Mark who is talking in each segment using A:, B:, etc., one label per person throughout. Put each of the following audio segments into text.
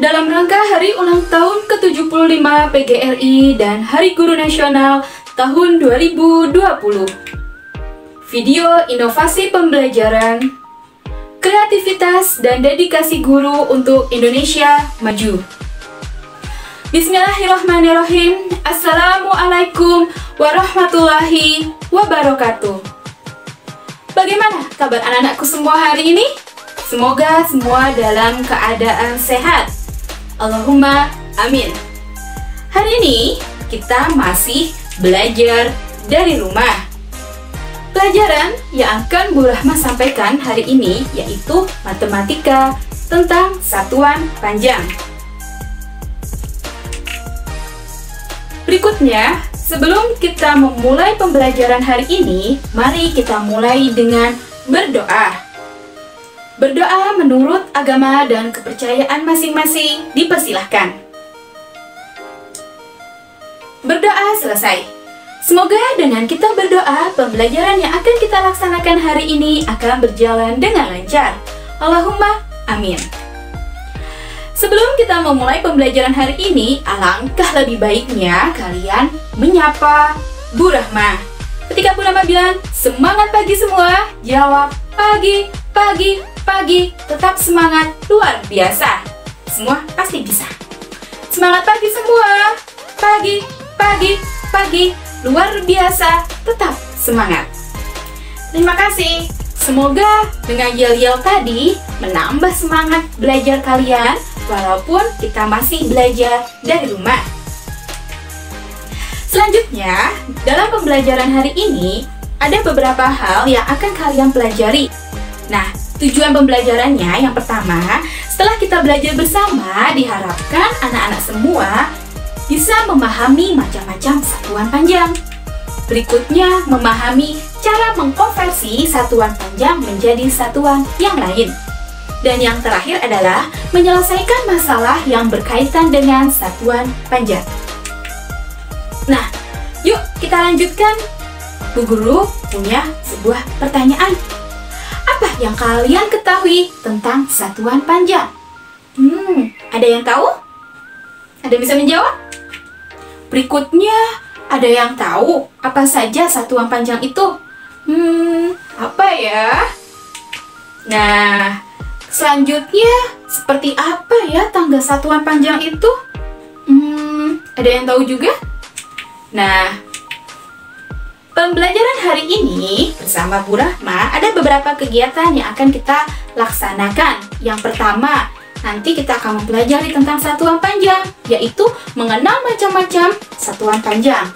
A: Dalam rangka Hari Ulang Tahun ke-75 PGRI dan Hari Guru Nasional tahun 2020, video inovasi pembelajaran, kreativitas dan dedikasi guru untuk Indonesia maju. Bismillahirrahmanirrahim. Assalamualaikum warahmatullahi wabarakatuh. Bagaimana kabar anak-anakku semua hari ini? Semoga semua dalam keadaan sehat. Allahumma amin. Hari ini kita masih belajar dari rumah. Pelajaran yang akan Bu Rahma sampaikan hari ini yaitu matematika tentang satuan panjang. Berikutnya, sebelum kita memulai pembelajaran hari ini, mari kita mulai dengan berdoa. Berdoa menurut agama dan kepercayaan masing-masing dipersilahkan. Berdoa selesai. Semoga dengan kita berdoa, pembelajaran yang akan kita laksanakan hari ini akan berjalan dengan lancar. Allahumma amin. Sebelum kita memulai pembelajaran hari ini, alangkah lebih baiknya kalian menyapa Bu Rahma. Ketika Bu Rahma bilang, semangat pagi semua, jawab pagi, pagi, pagi, tetap semangat, luar biasa. Semua pasti bisa. Semangat pagi semua, pagi, pagi, pagi, luar biasa, tetap semangat. Terima kasih. Semoga dengan yel-yel tadi menambah semangat belajar kalian, walaupun kita masih belajar dari rumah. Selanjutnya, dalam pembelajaran hari ini, ada beberapa hal yang akan kalian pelajari. Nah, tujuan pembelajarannya yang pertama, setelah kita belajar bersama, diharapkan anak-anak semua bisa memahami macam-macam satuan panjang. Berikutnya, memahami cara mengkonversi satuan panjang menjadi satuan yang lain. Dan yang terakhir adalah menyelesaikan masalah yang berkaitan dengan satuan panjang. Nah, yuk kita lanjutkan. Bu Guru punya sebuah pertanyaan. Apa yang kalian ketahui tentang satuan panjang? Ada yang tahu? Ada yang bisa menjawab? Berikutnya, ada yang tahu apa saja satuan panjang itu? Apa ya? Nah, selanjutnya, seperti apa ya tangga satuan panjang itu? Ada yang tahu juga? Nah, pembelajaran hari ini bersama Bu Rahma ada beberapa kegiatan yang akan kita laksanakan. Yang pertama, nanti kita akan mempelajari tentang satuan panjang, yaitu mengenal macam-macam satuan panjang.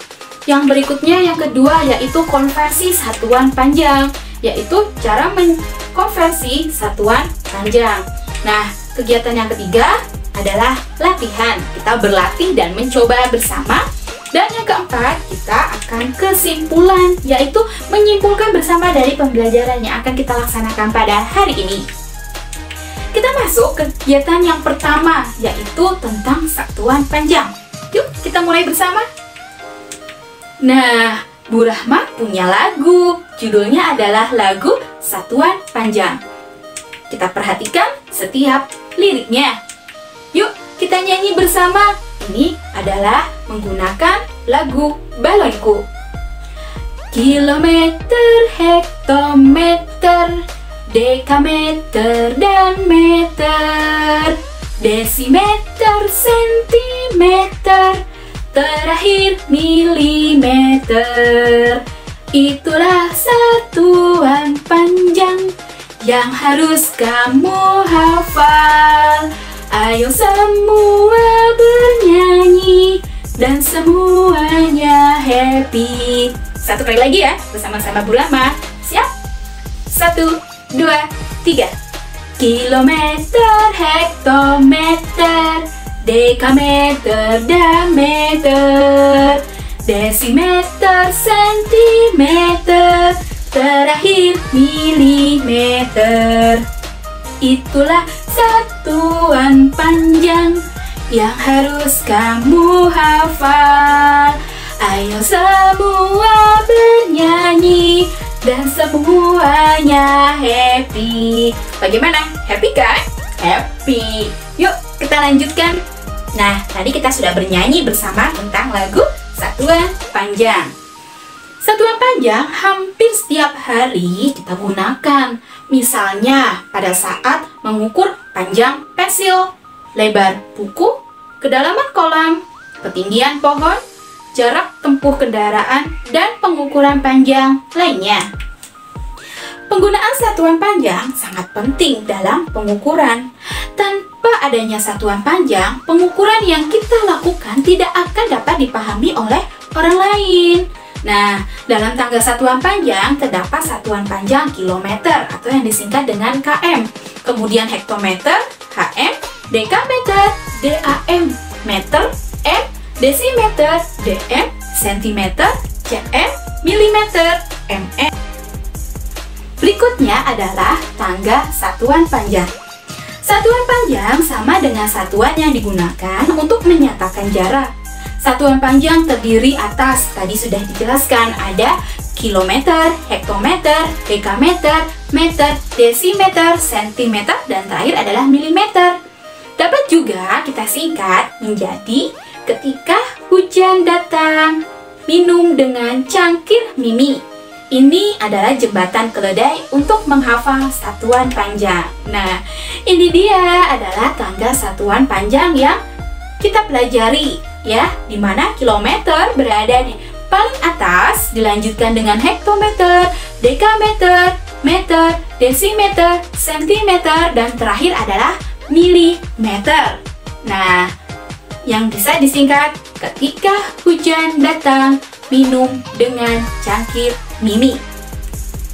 A: Yang berikutnya, yang kedua, yaitu konversi satuan panjang, yaitu cara mengkonversi satuan panjang. Nah, kegiatan yang ketiga adalah latihan. Kita berlatih dan mencoba bersama. Dan yang keempat, kita akan kesimpulan, yaitu menyimpulkan bersama dari pembelajaran yang akan kita laksanakan pada hari ini. Kita masuk ke kegiatan yang pertama, yaitu tentang satuan panjang. Yuk, kita mulai bersama. Nah, Bu Rahma punya lagu. Judulnya adalah lagu Satuan Panjang. Kita perhatikan setiap liriknya. Yuk, kita nyanyi bersama. Ini adalah menggunakan lagu Balonku. Kilometer, hektometer, dekameter dan meter, desimeter, sentimeter, terakhir milimeter. Itulah satuan panjang yang harus kamu hafal. Ayo semua bernyanyi dan semuanya happy. Satu kali lagi ya, bersama-sama Bu Rahma. Siap? 1, 2, 3. Kilometer, hektometer, dekameter dan meter, desimeter, sentimeter, terakhir milimeter. Itulah satuan panjang yang harus kamu hafal. Ayo semua bernyanyi dan semuanya happy. Bagaimana? Happy kan? Happy. Yuk kita lanjutkan. Nah, tadi kita sudah bernyanyi bersama tentang lagu Satuan Panjang. Satuan panjang hampir setiap hari kita gunakan. Misalnya pada saat mengukur panjang pensil, lebar buku, kedalaman kolam, ketinggian pohon, jarak tempuh kendaraan, dan pengukuran panjang lainnya. Penggunaan satuan panjang sangat penting dalam pengukuran. Tanpa adanya satuan panjang, pengukuran yang kita lakukan tidak akan dapat dipahami oleh orang lain. Nah, dalam tangga satuan panjang terdapat satuan panjang kilometer atau yang disingkat dengan km. Kemudian hektometer, hm, dekameter, dam, meter, m, desimeter, dm, sentimeter, cm, milimeter, mm. Berikutnya adalah tangga satuan panjang. Satuan panjang sama dengan satuan yang digunakan untuk menyatakan jarak. Satuan panjang terdiri atas, tadi sudah dijelaskan, ada kilometer, hektometer, dekameter, meter, desimeter, sentimeter, dan terakhir adalah milimeter. Dapat juga kita singkat menjadi ketika hujan datang, minum dengan cangkir mimi. Ini adalah jembatan keledai untuk menghafal satuan panjang. Nah, ini dia adalah tangga satuan panjang yang kita pelajari, ya, di mana kilometer berada di paling atas, dilanjutkan dengan hektometer, dekameter, meter, desimeter, sentimeter, dan terakhir adalah milimeter. Nah, yang bisa disingkat ketika hujan datang, minum dengan cangkir mimi.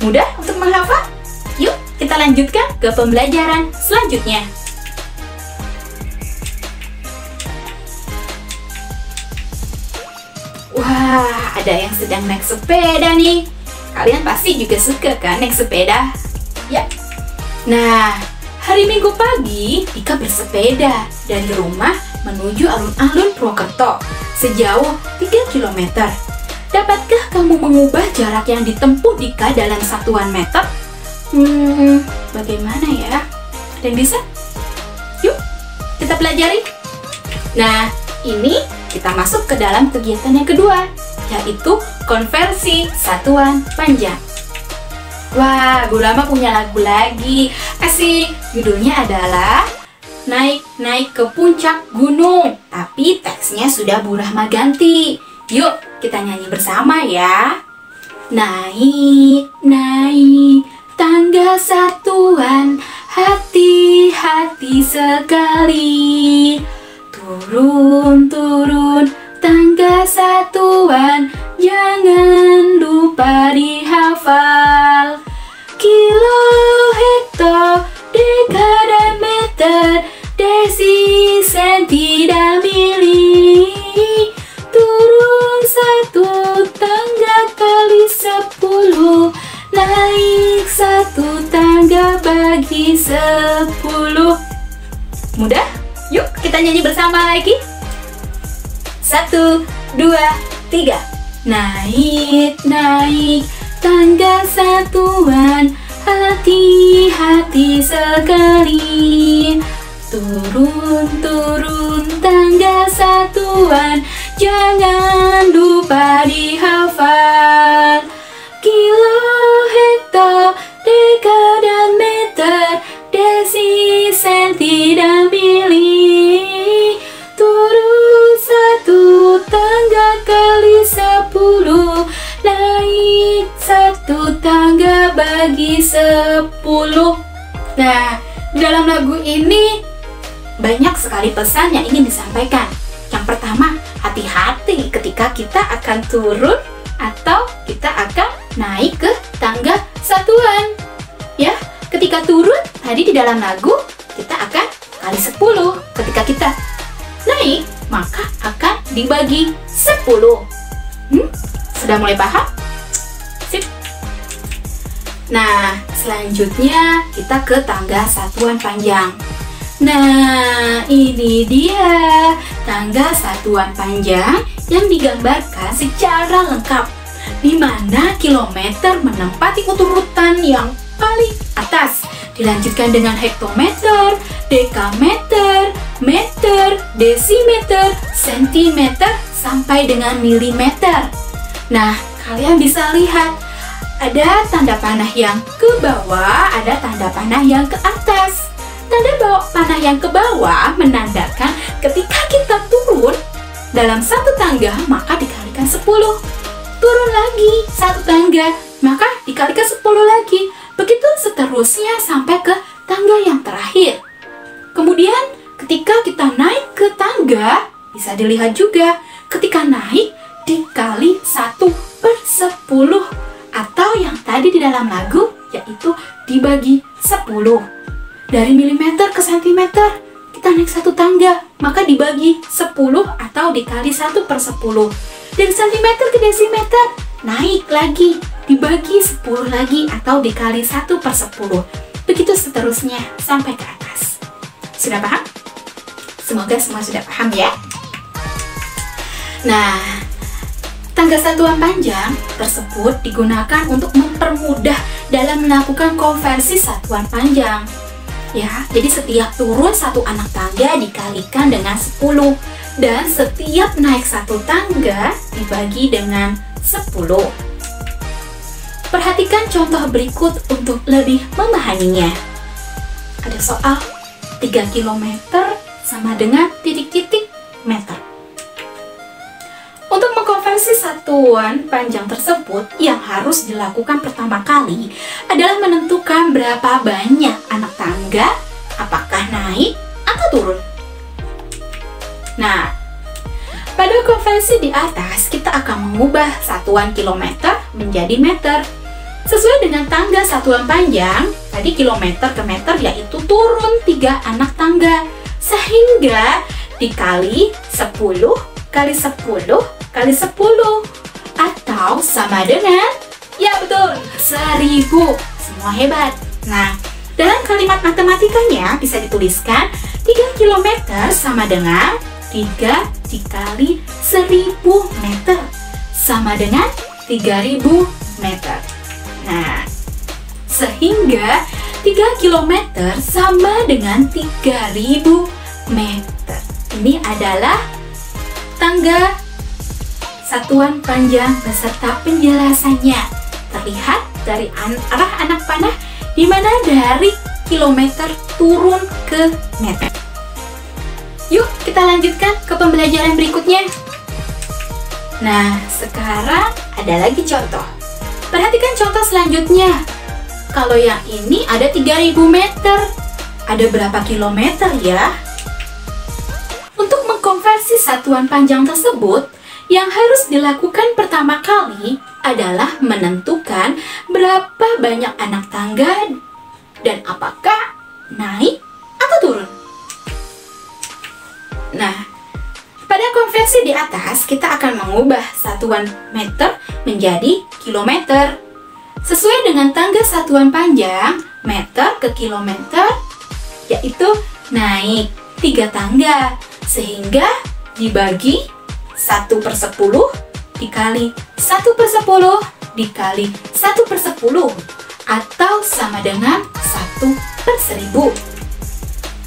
A: Mudah untuk menghafal? Yuk kita lanjutkan ke pembelajaran selanjutnya. Wah, ada yang sedang naik sepeda nih. Kalian pasti juga suka kan naik sepeda? Ya. Nah, hari Minggu pagi Dika bersepeda dari rumah menuju alun-alun Purwokerto sejauh 3 km. Dapatkah kamu mengubah jarak yang ditempuh Dika dalam satuan meter? Bagaimana ya? Ada yang bisa? Yuk, kita pelajari. Nah, ini kita masuk ke dalam kegiatan yang kedua, yaitu konversi satuan panjang. Wah, Bu Rama punya lagu lagi. Asik, judulnya adalah Naik-naik ke puncak gunung. Tapi teksnya sudah Bu Rahma ganti. Yuk, kita nyanyi bersama ya. Naik-naik tangga satuan, hati-hati sekali. Turun-turun tangga satuan, jangan lupa dihafal. Kilo, hekto, deka dan meter, desi, senti dan mili. Turun satu tangga kali 10, naik satu tangga bagi 10. Mudah? Yuk kita nyanyi bersama lagi. 1, 2, 3. Naik-naik tangga satuan, hati-hati sekali. Turun-turun tangga satuan, jangan lupa dihafal. Kilo, hekto, deka dan meter, desi, senti dan mili. Turun satu tangga kali 10, naik satu tangga bagi 10. Nah, di dalam lagu ini banyak sekali pesan yang ingin disampaikan. Yang pertama, hati-hati ketika kita akan turun atau kita akan naik ke tangga satuan. Ya, ketika turun tadi di dalam lagu kita akan kali 10. Ketika kita naik maka akan dibagi 10. Sudah mulai paham? Sip. Nah, selanjutnya kita ke tangga satuan panjang. Nah, ini dia tangga satuan panjang yang digambarkan secara lengkap, di mana kilometer menempati urutan yang paling atas. Dilanjutkan dengan hektometer, dekameter, meter, desimeter, sentimeter, sampai dengan milimeter. Nah, kalian bisa lihat ada tanda panah yang ke bawah, ada tanda panah yang ke atas. Tanda panah yang ke bawah menandakan ketika kita turun dalam satu tangga, maka dikalikan 10. Turun lagi satu tangga, maka dikalikan 10 lagi. Begitu seterusnya sampai ke tangga yang terakhir. Kemudian ketika kita naik ke tangga, bisa dilihat juga ketika naik dikali 1/10, atau yang tadi di dalam lagu yaitu dibagi 10. Dari milimeter ke sentimeter kita naik satu tangga, maka dibagi 10 atau dikali 1/10. Dari sentimeter ke desimeter naik lagi, dibagi 10 lagi atau dikali 1/10. Begitu seterusnya sampai ke atas. Sudah paham? Semoga semua sudah paham ya. Nah, tangga satuan panjang tersebut digunakan untuk mempermudah dalam melakukan konversi satuan panjang. Ya, jadi setiap turun satu anak tangga dikalikan dengan 10 dan setiap naik satu tangga dibagi dengan 10. Perhatikan contoh berikut untuk lebih memahaminya. Ada soal 3 km sama dengan titik-titik meter. Untuk mengkonversi satuan panjang tersebut, yang harus dilakukan pertama kali adalah menentukan berapa banyak anak tangga, apakah naik atau turun. Nah, pada konversi di atas, kita akan mengubah satuan kilometer menjadi meter. Sesuai dengan tangga satuan panjang, tadi kilometer ke meter yaitu turun 3 anak tangga. Sehingga dikali 10 kali 10 kali 10 atau sama dengan, ya betul, 1000. Semua hebat. Nah, dalam kalimat matematikanya bisa dituliskan 3 km sama dengan 3 dikali 1000 meter sama dengan 3000 meter. Nah, sehingga 3 km sama dengan 3000 meter. Ini adalah tangga satuan panjang beserta penjelasannya. Terlihat dari arah anak panah di mana dari kilometer turun ke meter. Yuk kita lanjutkan ke pembelajaran berikutnya. Nah, sekarang ada lagi contoh. Perhatikan contoh selanjutnya. Kalau yang ini ada 3000 meter. Ada berapa kilometer ya? Untuk mengkonversi satuan panjang tersebut, yang harus dilakukan pertama kali adalah menentukan berapa banyak anak tangga dan apakah naik atau turun. Nah, pada konversi di atas kita akan mengubah satuan meter menjadi kilometer. Sesuai dengan tangga satuan panjang, meter ke kilometer yaitu naik 3 tangga, sehingga dibagi 1/10 dikali 1/10 dikali 1/10 atau sama dengan 1/1000.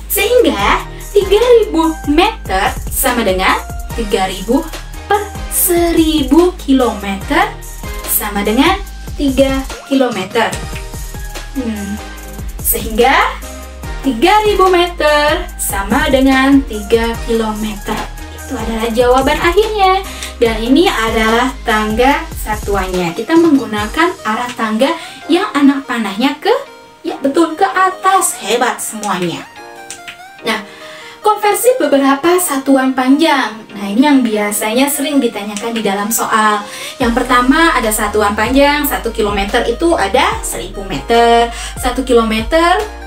A: Sehingga 3000 meter sama dengan 3000/1000 kilometer sama dengan 3 kilometer. Sehingga 3000 meter sama dengan 3 kilometer. Itu adalah jawaban akhirnya. Dan ini adalah tangga satuannya. Kita menggunakan arah tangga yang anak panahnya ke, ya betul, ke atas. Hebat semuanya. Nah, konversi beberapa satuan panjang. Nah, ini yang biasanya sering ditanyakan di dalam soal. Yang pertama ada satuan panjang, 1 km itu ada 1000 meter. 1 km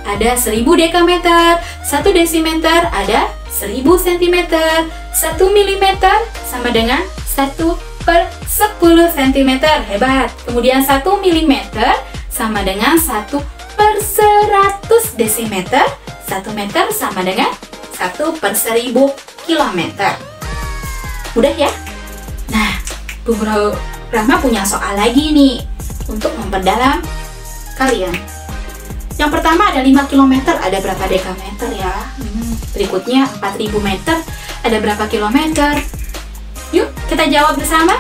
A: ada 1000 dekameter. 1 desimeter ada 1000 cm. 1 mm sama dengan 1/10 cm. Hebat. Kemudian 1 mm sama dengan 1/100 desimeter. 1 meter sama dengan 1/1000 kilometer. Mudah ya? Nah, Bu Guru Rahma punya soal lagi nih untuk memperdalam kalian. Yang pertama ada 5 km, ada berapa dekameter ya? Berikutnya 4000 meter, ada berapa kilometer? Yuk kita jawab bersama.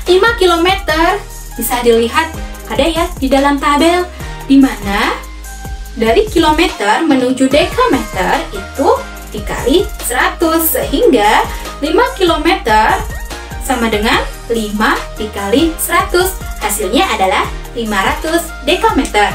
A: 5 km bisa dilihat ada ya di dalam tabel, di mana dari kilometer menuju dekameter itu dikali 100, sehingga 5 km sama dengan 5 dikali 100, hasilnya adalah 500 dekameter.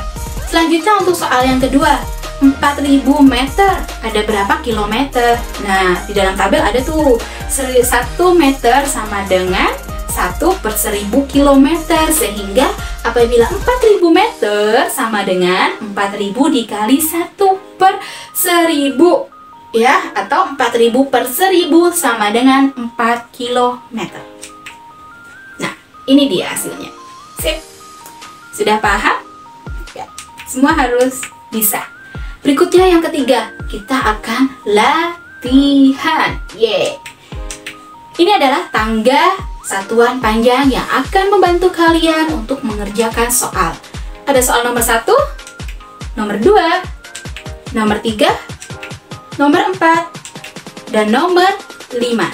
A: Selanjutnya untuk soal yang kedua, 4000 meter, ada berapa kilometer? Nah, di dalam tabel ada tuh 1 meter sama dengan 1/1000 kilometer, sehingga apabila 4000 meter sama dengan 4000 dikali 1/1000 ya, atau 4000/1000 sama dengan 4 kilometer. Nah, ini dia hasilnya. Sip. Sudah paham? Ya, semua harus bisa. Berikutnya yang ketiga, kita akan latihan. Ini adalah tangga satuan panjang yang akan membantu kalian untuk mengerjakan soal. Ada soal nomor 1, nomor 2, nomor 3, nomor 4, dan nomor 5.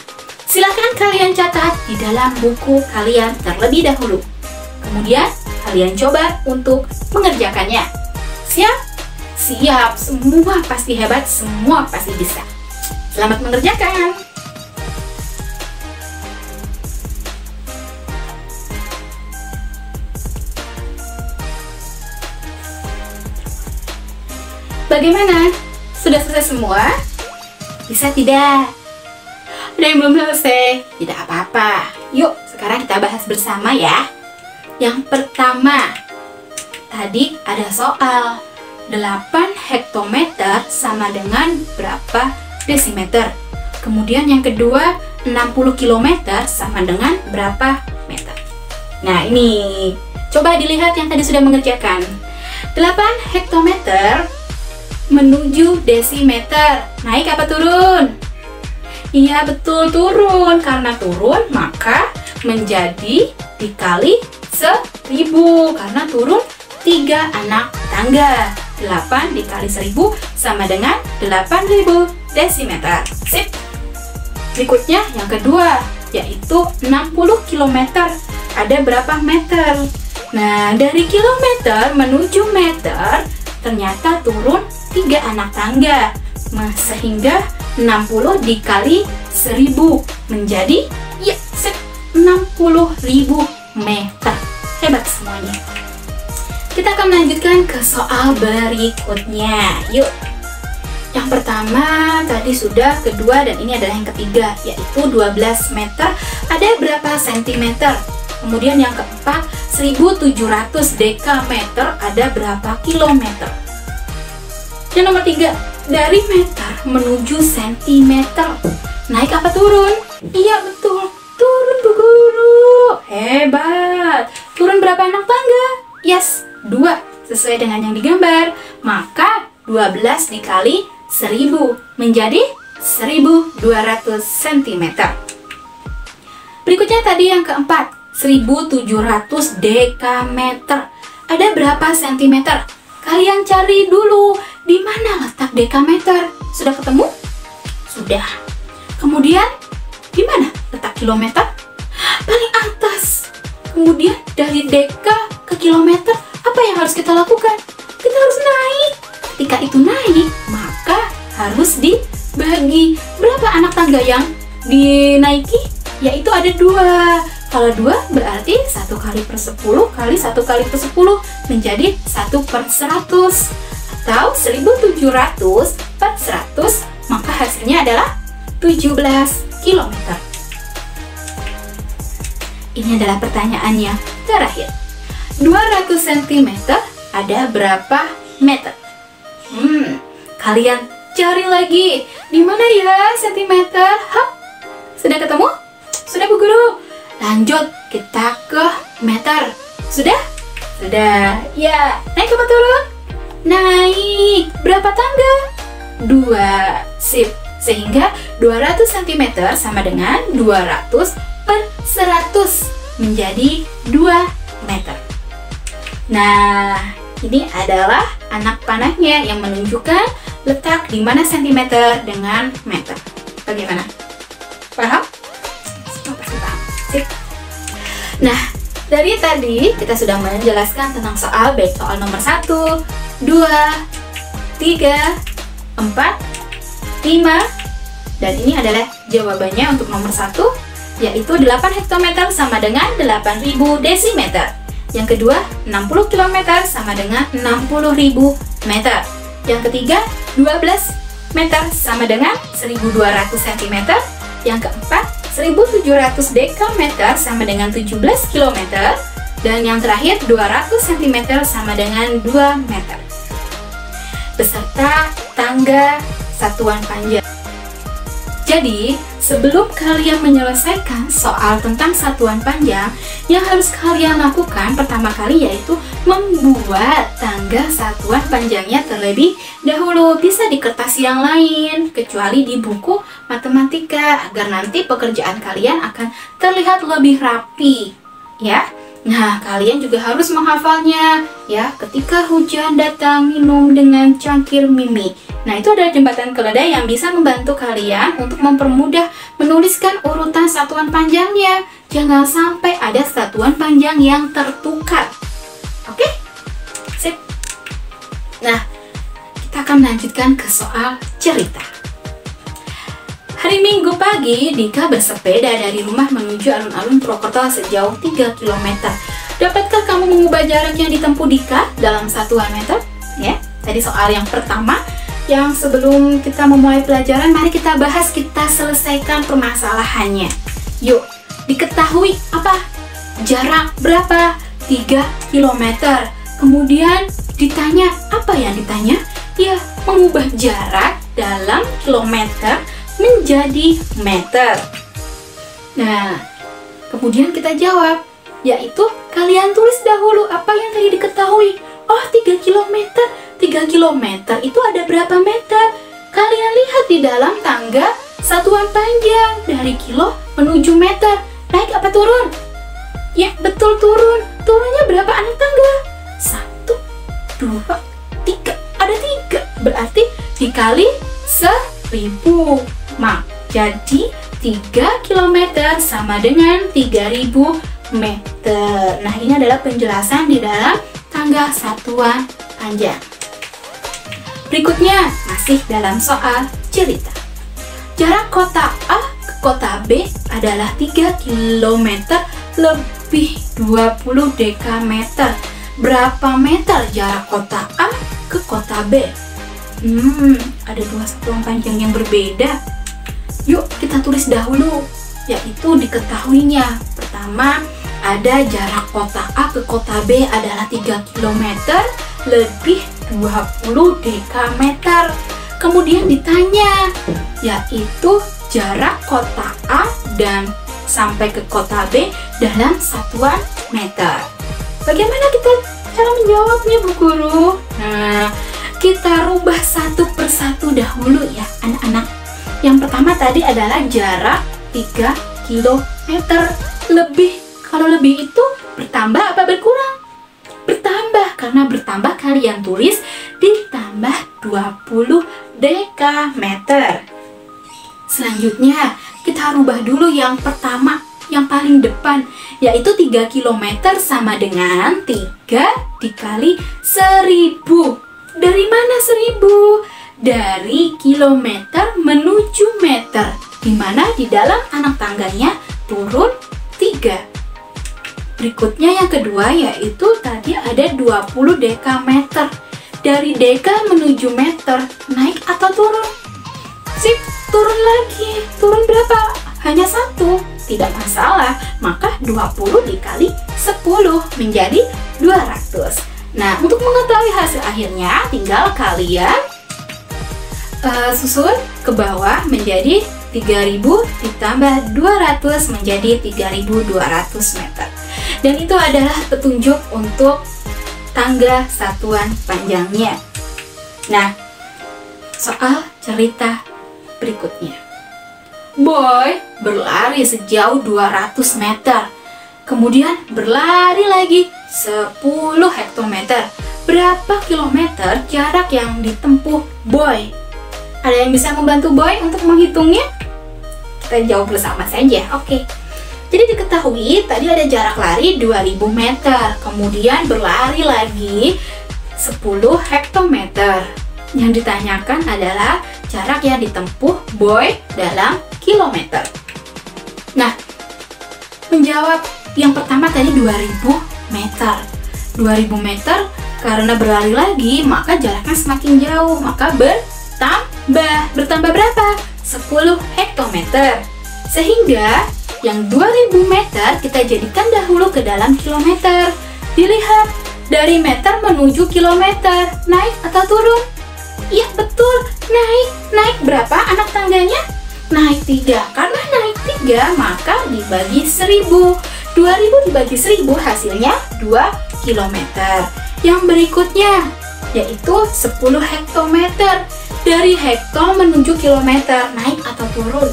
A: Silahkan kalian catat di dalam buku kalian terlebih dahulu. Kemudian kalian coba untuk mengerjakannya. Siap? Siap, semua pasti hebat, semua pasti bisa. Selamat mengerjakan. Bagaimana? Sudah selesai semua? Bisa tidak? Ada yang belum selesai? Tidak apa-apa. Yuk, sekarang kita bahas bersama ya. Yang pertama, tadi ada soal 8 hektometer sama dengan berapa desimeter. Kemudian yang kedua, 60 km sama dengan berapa meter. Nah, ini coba dilihat yang tadi sudah mengerjakan. 8 hektometer menuju desimeter. Naik apa turun? Iya, betul, turun. Karena turun, maka menjadi dikali 1000. Karena turun 3 anak tangga. 8 dikali 1000 sama dengan 8000 desimeter. Sip. Berikutnya yang kedua, yaitu 60 km. Ada berapa meter? Nah, dari kilometer menuju meter ternyata turun 3 anak tangga, sehingga 60 dikali 1000 menjadi 60.000 meter. Hebat semuanya. Kita akan melanjutkan ke soal berikutnya. Yuk. Yang pertama tadi sudah, kedua, dan ini adalah yang ketiga, yaitu 12 meter. Ada berapa sentimeter? Kemudian yang keempat, 1700 dekameter, ada berapa kilometer? Yang nomor 3, dari meter menuju sentimeter. Naik apa turun? Iya, betul, turun Bu Guru. Hebat. Turun berapa anak tangga? Yes, 2, sesuai dengan yang digambar. Maka 12 dikali 1000 menjadi 1200 cm. Berikutnya tadi yang keempat, 1700 dekameter. Ada berapa sentimeter? Kalian cari dulu di mana letak dekameter. Sudah ketemu? Sudah. Kemudian di mana letak kilometer? Paling atas. Kemudian dari deka ke kilometer, apa yang harus kita lakukan? Kita harus naik. Ketika itu naik, maka harus dibagi. Berapa anak tangga yang dinaiki? Yaitu ada 2. Kalau 2 berarti 1 kali per 10 kali 1 kali per 10 menjadi 1/100. Atau 1700 per 100, maka hasilnya adalah 17 km. Ini adalah pertanyaan yang terakhir. 200 cm ada berapa meter? Kalian cari lagi. Di mana ya sentimeter? Hap. Sudah ketemu? Sudah Bu Guru. Lanjut kita ke meter. Sudah? Sudah. Ya, naik apa turun? Naik. Berapa tangga? 2. Sip. Sehingga 200 cm sama dengan 200 per 100 menjadi 2 meter. Nah, ini adalah anak panahnya yang menunjukkan letak di mana sentimeter dengan meter. Bagaimana? Paham? Pasti paham. Sip. Nah, dari tadi kita sudah menjelaskan tentang soal baik soal nomor 1, 2, 3, 4, 5, dan ini adalah jawabannya untuk nomor 1, yaitu 8 hektometer sama dengan 8.000 desimeter. Yang kedua, 60 km sama dengan 60.000 meter. Yang ketiga, 12 meter sama dengan 1.200 cm. Yang keempat, 1.700 dekameter sama dengan 17 km. Dan yang terakhir, 200 cm sama dengan 2 meter. Beserta tangga satuan panjang. Jadi, sebelum kalian menyelesaikan soal tentang satuan panjang, yang harus kalian lakukan pertama kali yaitu membuat tangga satuan panjangnya terlebih dahulu. Bisa di kertas yang lain, kecuali di buku matematika, agar nanti pekerjaan kalian akan terlihat lebih rapi, ya. Nah, kalian juga harus menghafalnya, ya. Ketika hujan datang, minum dengan cangkir mimi. Nah, itu adalah jembatan keledai yang bisa membantu kalian untuk mempermudah menuliskan urutan satuan panjangnya. Jangan sampai ada satuan panjang yang tertukar. Oke? Sip. Nah, kita akan melanjutkan ke soal cerita. Hari Minggu pagi, Dika bersepeda dari rumah menuju alun-alun Purwokerto sejauh 3 km. Dapatkah kamu mengubah jarak yang ditempuh Dika dalam satuan meter? Ya, tadi soal yang pertama. Yang sebelum kita memulai pelajaran, mari kita bahas, kita selesaikan permasalahannya. Yuk, diketahui apa? Jarak berapa? 3 km. Kemudian ditanya, apa yang ditanya? Ya, mengubah jarak dalam kilometer menjadi meter. Nah, kemudian kita jawab, yaitu kalian tulis dahulu apa yang tadi diketahui. Oh, 3 km. 3 km itu ada berapa meter? Kalian lihat di dalam tangga satuan panjang dari kilo menuju meter. Naik apa turun? Ya, betul turun. Turunnya berapa anak tangga? 1, 2, 3. Ada 3. Berarti dikali 1000. Jadi 3 km sama dengan 3000 meter. Nah, ini adalah penjelasan di dalam tangga satuan panjang. Berikutnya masih dalam soal cerita. Jarak kota A ke kota B adalah 3 km lebih 20 dekameter. Berapa meter jarak kota A ke kota B? Ada 2 satuan panjang yang berbeda. Yuk kita tulis dahulu, yaitu diketahuinya. Pertama, ada jarak kota A ke kota B adalah 3 km lebih 20 dekameter. Kemudian ditanya, yaitu jarak kota A dan sampai ke kota B dalam satuan meter. Bagaimana kita cara menjawabnya, Bu Guru? Nah, kita rubah satu persatu dahulu ya, anak-anak. Yang pertama tadi adalah jarak 3 km lebih. Kalau lebih itu bertambah apa berkurang? Bertambah, karena bertambah kalian tulis ditambah 20 dekameter. Selanjutnya, kita rubah dulu yang pertama, yang paling depan, yaitu 3 km sama dengan 3 dikali 1000. Dari mana 1000? Dari kilometer menuju meter, dimana di dalam anak tangganya turun 3. Berikutnya yang kedua, yaitu tadi ada 20 dekameter. Dari deka menuju meter, naik atau turun? Sip, turun lagi. Turun berapa? Hanya 1. Tidak masalah, maka 20 dikali 10 menjadi 200. Nah, untuk mengetahui hasil akhirnya, tinggal kalian susun ke bawah menjadi 3000 ditambah 200 menjadi 3200 meter. Dan itu adalah petunjuk untuk tangga satuan panjangnya. Nah, soal cerita berikutnya. Boy berlari sejauh 200 meter. Kemudian berlari lagi 10 hektometer. Berapa kilometer jarak yang ditempuh Boy? Ada yang bisa membantu Boy untuk menghitungnya? Kita jawab bersama saja. Oke. Jadi diketahui tadi ada jarak lari 2000 meter. Kemudian berlari lagi 10 hektometer. Yang ditanyakan adalah jarak yang ditempuh Boy dalam kilometer. Nah, menjawab yang pertama tadi 2000 meter. 2000 meter karena berlari lagi, maka jaraknya semakin jauh, maka bertambah. Bertambah berapa? 10 hektometer. Sehingga yang 2000 meter kita jadikan dahulu ke dalam kilometer. Dilihat dari meter menuju kilometer, naik atau turun? Iya betul, naik. Naik berapa anak tangganya? Naik 3. Karena naik 3 maka dibagi 1000. 2000 dibagi 1000 hasilnya 2 kilometer. Yang berikutnya yaitu 10 hektometer. Dari hekto menuju kilometer, naik atau turun?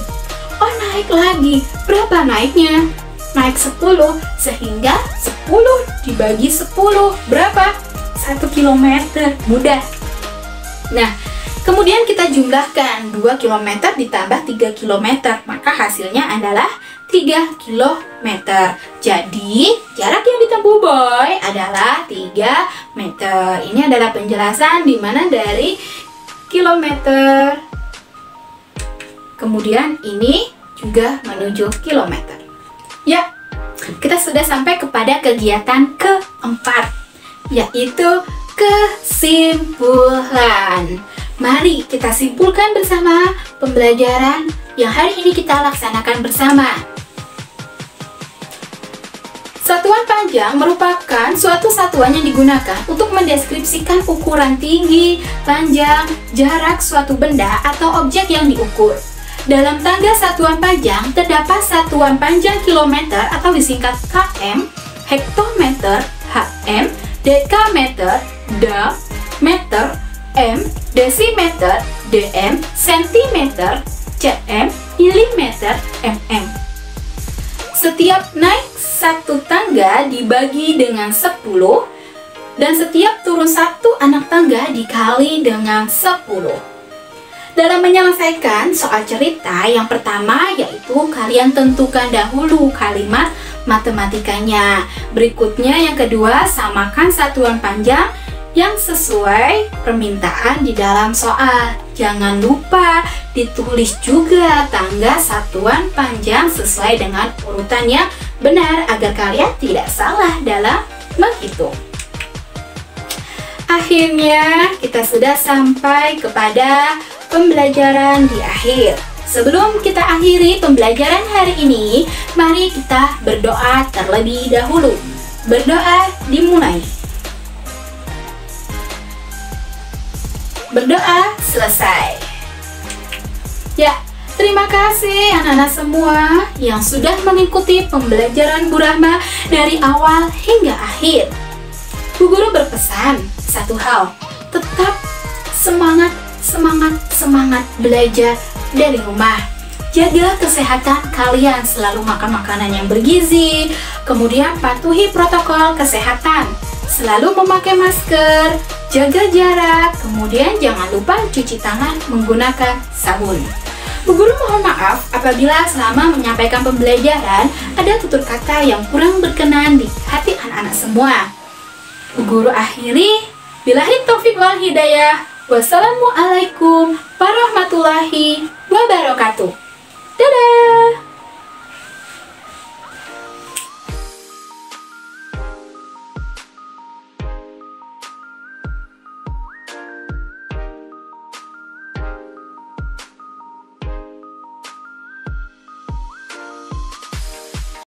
A: Oh, naik lagi. Berapa naiknya? Naik 10, sehingga 10 dibagi 10 berapa? 1 kilometer. Mudah. Nah, kemudian kita jumlahkan 2 km ditambah 3 km, maka hasilnya adalah 3 km. Jadi, jarak yang ditempuh Boy adalah 3 meter. Ini adalah penjelasan di mana dari kilometer, kemudian ini juga menuju kilometer. Ya, kita sudah sampai kepada kegiatan keempat, yaitu kesimpulan. Mari kita simpulkan bersama pembelajaran yang hari ini kita laksanakan bersama. Satuan panjang merupakan suatu satuan yang digunakan untuk mendeskripsikan ukuran tinggi, panjang, jarak suatu benda atau objek yang diukur. Dalam tangga satuan panjang terdapat satuan panjang kilometer atau disingkat km, hektometer, hm, dekameter, dam, meter, m, desimeter, dm, sentimeter, cm, milimeter, mm. Setiap naik satu tangga dibagi dengan 10 dan setiap turun satu anak tangga dikali dengan 10. Dalam menyelesaikan soal cerita yang pertama yaitu kalian tentukan dahulu kalimat matematikanya. Berikutnya yang kedua, samakan satuan panjang yang sesuai permintaan di dalam soal. Jangan lupa ditulis juga tangga satuan panjang sesuai dengan urutan yang benar agar kalian tidak salah dalam menghitung. Akhirnya kita sudah sampai kepada pembelajaran di akhir. Sebelum kita akhiri pembelajaran hari ini, mari kita berdoa terlebih dahulu. Berdoa dimulai. Berdoa selesai. Ya, terima kasih anak-anak semua yang sudah mengikuti pembelajaran Bu Rahma dari awal hingga akhir. Bu Guru berpesan satu hal, tetap semangat belajar dari rumah. Jaga kesehatan kalian, selalu makan makanan yang bergizi, kemudian patuhi protokol kesehatan, selalu memakai masker, jaga jarak, kemudian jangan lupa cuci tangan menggunakan sabun. Bu Guru mohon maaf apabila selama menyampaikan pembelajaran ada tutur kata yang kurang berkenan di hati anak-anak semua. Bu Guru akhiri, billahi taufiq wal hidayah. Wassalamualaikum warahmatullahi wabarakatuh. Dadah!